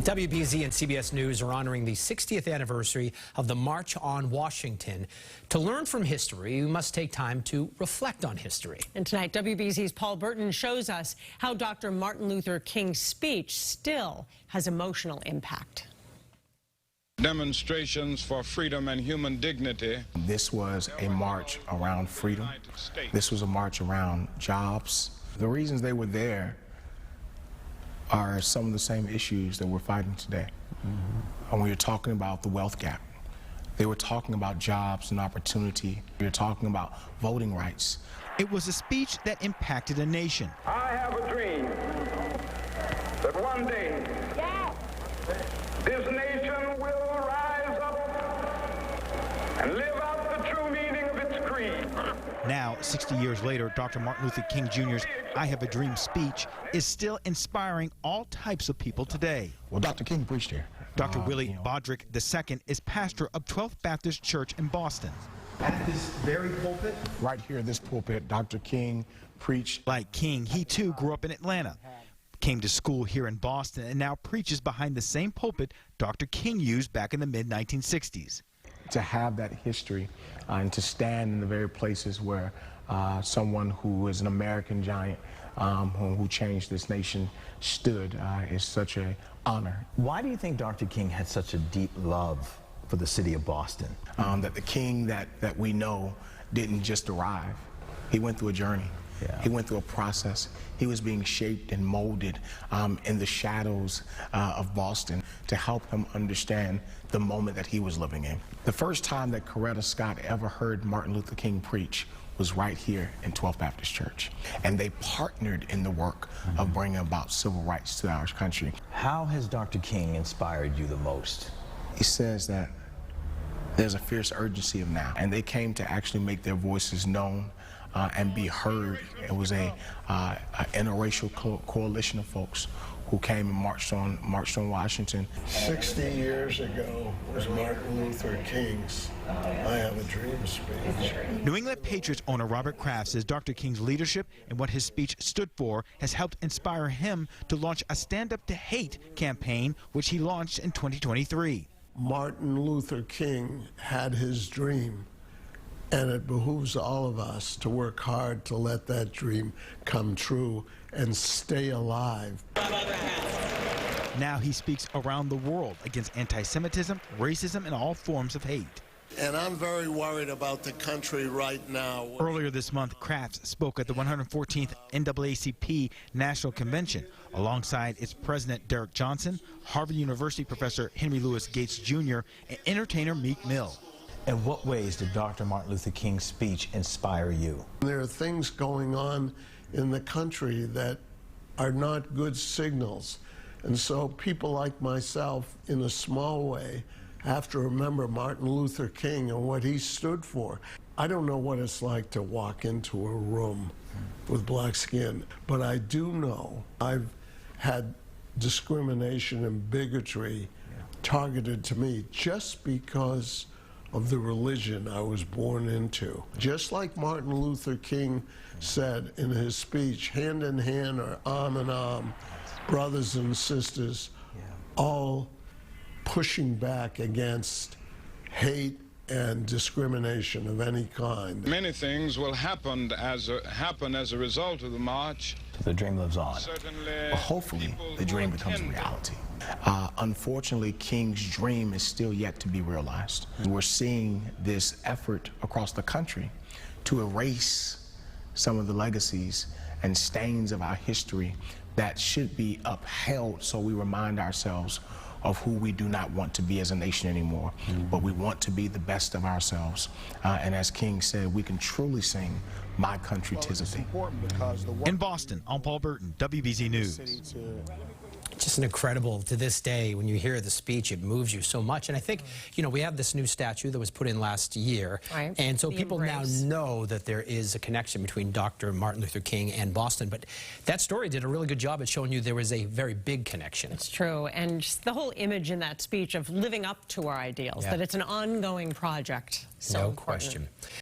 WBZ and CBS News are honoring the 60th anniversary of the March on Washington. To learn from history, we must take time to reflect on history. And tonight, WBZ's Paul Burton shows us how Dr. Martin Luther King's speech still has emotional impact. Demonstrations for freedom and human dignity. This was a march around freedom. This was a march around jobs. The reasons they were there are some of the same issues that we're fighting today. And we were talking about the wealth gap. They were talking about jobs and opportunity. We were talking about voting rights. It was a speech that impacted a nation. I have a dream that one day this nation will rise up and live out the true meaning of its creed. Now, 60 years later, Dr. Martin Luther King Jr.'s I Have a Dream speech is still inspiring all types of people today. Well, Dr. King preached here. Dr. Willie Bodrick II is pastor of 12th Baptist Church in Boston. At this very pulpit? Right here, this pulpit, Dr. King preached. Like King, he too grew up in Atlanta, came to school here in Boston, and now preaches behind the same pulpit Dr. King used back in the mid-1960s. To have that history and to stand in the very places where someone who is an American giant who changed this nation stood is such an honor. Why do you think Dr. King had such a deep love for the city of Boston? That the King that we know didn't just arrive. He went through a journey. Yeah. He went through a process. He was being shaped and molded in the shadows of Boston to help him understand the moment that he was living in. The first time that Coretta Scott ever heard Martin Luther King preach was right here in 12th Baptist Church. And they partnered in the work of bringing about civil rights to our country. How has Dr. King inspired you the most? He says that there's a fierce urgency of now, and they came to actually make their voices known and be heard. It was a interracial coalition of folks who came and marched on Washington. 60 years ago was Martin Luther King's I Have a Dream speech. New England Patriots owner Robert Kraft says Dr. King's leadership and what his speech stood for has helped inspire him to launch a Stand Up to Hate campaign, which he launched in 2023. Martin Luther King had his dream, and it behooves all of us to work hard to let that dream come true and stay alive. Now he speaks around the world against anti-Semitism, racism, and all forms of hate. And I'm very worried about the country right now. Earlier this month, Kraft spoke at the 114th NAACP National Convention alongside its president, Derek Johnson, Harvard University professor Henry Louis Gates Jr., and entertainer Meek Mill. In what ways did Dr. Martin Luther King's speech inspire you? There are things going on in the country that are not good signals. And so people like myself, in a small way, have to remember Martin Luther King and what he stood for. I don't know what it's like to walk into a room with black skin, but I do know I've had discrimination and bigotry targeted to me just because of the religion I was born into. Just like Martin Luther King said in his speech, hand in hand or arm in arm, brothers and sisters, all pushing back against hate and discrimination of any kind. Many things will happen as a result of the march. The dream lives on. Well, hopefully, the dream becomes reality. Unfortunately, King's dream is still yet to be realized. We're seeing this effort across the country to erase some of the legacies and stains of our history that should be upheld, so we remind ourselves of who we do not want to be as a nation anymore, but we want to be the best of ourselves. And as King said, we can truly sing My Country 'Tis of Thee. In Boston, I'm Paul Burton, WBZ News. Just an incredible, to this day, when you hear the speech, it moves you so much. And I think, you know, we have this new statue that was put in last year. Right. And so people now know that there is a connection between Dr. Martin Luther King and Boston. But that story did a really good job at showing you there was a very big connection. It's true. And just the whole image in that speech of living up to our ideals, that it's an ongoing project. So no important. question.